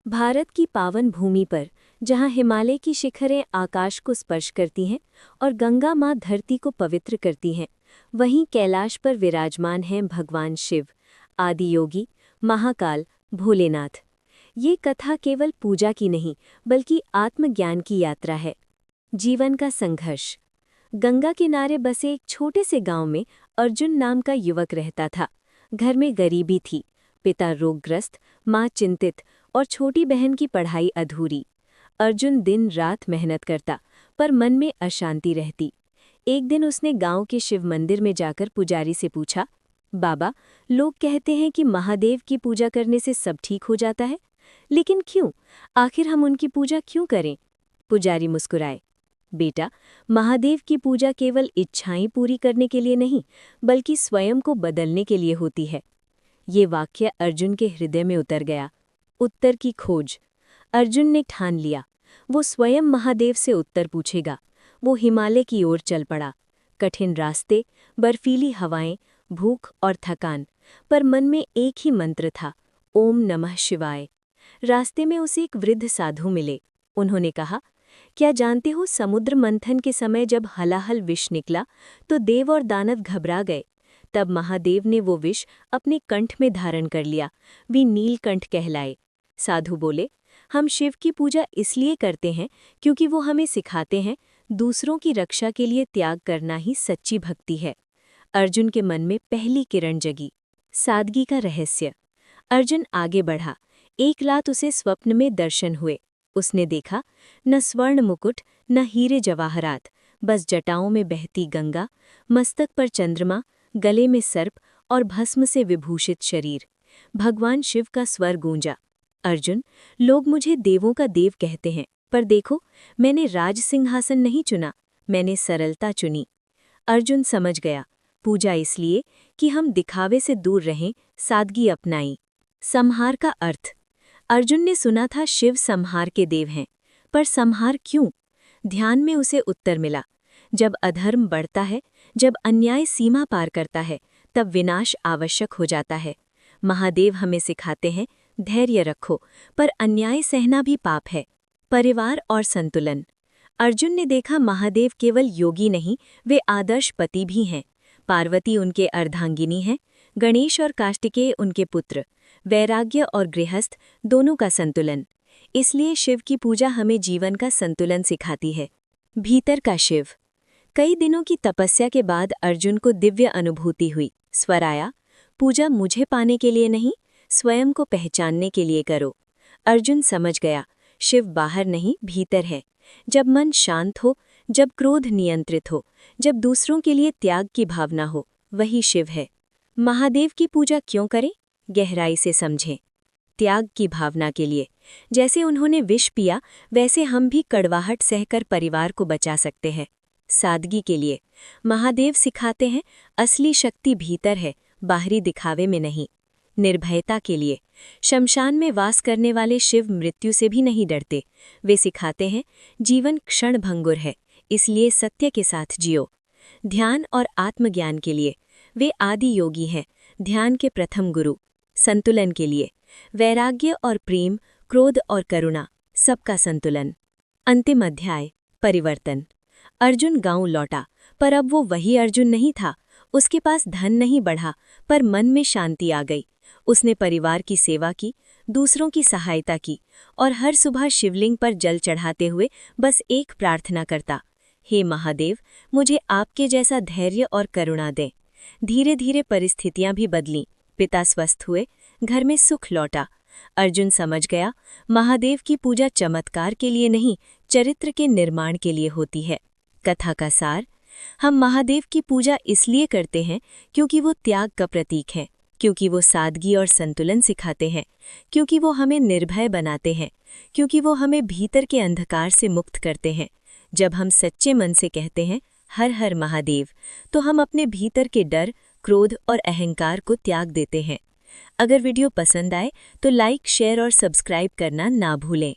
भारत की पावन भूमि पर, जहाँ हिमालय की शिखरें आकाश को स्पर्श करती हैं और गंगा माँ धरती को पवित्र करती हैं, वहीं कैलाश पर विराजमान हैं भगवान शिव, आदि योगी, महाकाल, भोलेनाथ। ये कथा केवल पूजा की नहीं, बल्कि आत्मज्ञान की यात्रा है। जीवन का संघर्ष। गंगा किनारे बसे एक छोटे से गांव में अर्जुन नाम का युवक रहता था। घर में गरीबी थी, पिता रोगग्रस्त, माँ चिंतित और छोटी बहन की पढ़ाई अधूरी। अर्जुन दिन रात मेहनत करता, पर मन में अशांति रहती। एक दिन उसने गांव के शिव मंदिर में जाकर पुजारी से पूछा, बाबा, लोग कहते हैं कि महादेव की पूजा करने से सब ठीक हो जाता है, लेकिन क्यों? आखिर हम उनकी पूजा क्यों करें? पुजारी मुस्कुराए, बेटा, महादेव की पूजा केवल इच्छाएं पूरी करने के लिए नहीं, बल्कि स्वयं को बदलने के लिए होती है। ये वाक्य अर्जुन के हृदय में उतर गया। उत्तर की खोज। अर्जुन ने ठान लिया, वो स्वयं महादेव से उत्तर पूछेगा। वो हिमालय की ओर चल पड़ा। कठिन रास्ते, बर्फीली हवाएं, भूख और थकान, पर मन में एक ही मंत्र था, ओम नमः शिवाय। रास्ते में उसे एक वृद्ध साधु मिले। उन्होंने कहा, क्या जानते हो, समुद्र मंथन के समय जब हलाहल विष निकला तो देव और दानव घबरा गए। तब महादेव ने वो विष अपने कंठ में धारण कर लिया। वे नीलकंठ कहलाए। साधु बोले, हम शिव की पूजा इसलिए करते हैं क्योंकि वो हमें सिखाते हैं दूसरों की रक्षा के लिए त्याग करना ही सच्ची भक्ति है। अर्जुन के मन में पहली किरण जगी। सादगी का रहस्य। अर्जुन आगे बढ़ा। एक रात उसे स्वप्न में दर्शन हुए। उसने देखा, न स्वर्ण मुकुट, न हीरे जवाहरात, बस जटाओं में बहती गंगा, मस्तक पर चंद्रमा, गले में सर्प और भस्म से विभूषित शरीर। भगवान शिव का स्वर गूंजा, अर्जुन, लोग मुझे देवों का देव कहते हैं, पर देखो, मैंने राज सिंहासन नहीं चुना, मैंने सरलता चुनी। अर्जुन समझ गया, पूजा इसलिए कि हम दिखावे से दूर रहें, सादगी अपनाई। संहार का अर्थ। अर्जुन ने सुना था शिव संहार के देव हैं, पर संहार क्यों? ध्यान में उसे उत्तर मिला, जब अधर्म बढ़ता है, जब अन्याय सीमा पार करता है, तब विनाश आवश्यक हो जाता है। महादेव हमें सिखाते हैं, धैर्य रखो, पर अन्याय सहना भी पाप है। परिवार और संतुलन। अर्जुन ने देखा, महादेव केवल योगी नहीं, वे आदर्श पति भी हैं। पार्वती उनके अर्धांगिनी हैं, गणेश और कार्तिकेय उनके पुत्र। वैराग्य और गृहस्थ दोनों का संतुलन। इसलिए शिव की पूजा हमें जीवन का संतुलन सिखाती है। भीतर का शिव। कई दिनों की तपस्या के बाद अर्जुन को दिव्य अनुभूति हुई। स्वर आया, पूजा मुझे पाने के लिए नहीं, स्वयं को पहचानने के लिए करो। अर्जुन समझ गया, शिव बाहर नहीं, भीतर है। जब मन शांत हो, जब क्रोध नियंत्रित हो, जब दूसरों के लिए त्याग की भावना हो, वही शिव है। महादेव की पूजा क्यों करें? गहराई से समझें। त्याग की भावना के लिए। जैसे उन्होंने विष पिया, वैसे हम भी कड़वाहट सहकर परिवार को बचा सकते हैं। सादगी के लिए। महादेव सिखाते हैं, असली शक्ति भीतर है, बाहरी दिखावे में नहीं। निर्भयता के लिए। शमशान में वास करने वाले शिव मृत्यु से भी नहीं डरते। वे सिखाते हैं, जीवन क्षणभंगुर है, इसलिए सत्य के साथ जियो। ध्यान और आत्मज्ञान के लिए। वे आदि योगी हैं, ध्यान के प्रथम गुरु। संतुलन के लिए। वैराग्य और प्रेम, क्रोध और करुणा, सबका संतुलन। अंतिम अध्याय, परिवर्तन। अर्जुन गांव लौटा, पर अब वो वही अर्जुन नहीं था। उसके पास धन नहीं बढ़ा, पर मन में शांति आ गई। उसने परिवार की सेवा की, दूसरों की सहायता की, और हर सुबह शिवलिंग पर जल चढ़ाते हुए बस एक प्रार्थना करता, हे महादेव, मुझे आपके जैसा धैर्य और करुणा दें। धीरे धीरे परिस्थितियां भी बदलीं। पिता स्वस्थ हुए, घर में सुख लौटा। अर्जुन समझ गया, महादेव की पूजा चमत्कार के लिए नहीं, चरित्र के निर्माण के लिए होती है। कथा का सार। हम महादेव की पूजा इसलिए करते हैं क्योंकि वो त्याग का प्रतीक है, क्योंकि वो सादगी और संतुलन सिखाते हैं, क्योंकि वो हमें निर्भय बनाते हैं, क्योंकि वो हमें भीतर के अंधकार से मुक्त करते हैं। जब हम सच्चे मन से कहते हैं, हर हर महादेव, तो हम अपने भीतर के डर, क्रोध और अहंकार को त्याग देते हैं। अगर वीडियो पसंद आए तो लाइक, शेयर और सब्सक्राइब करना ना भूलें।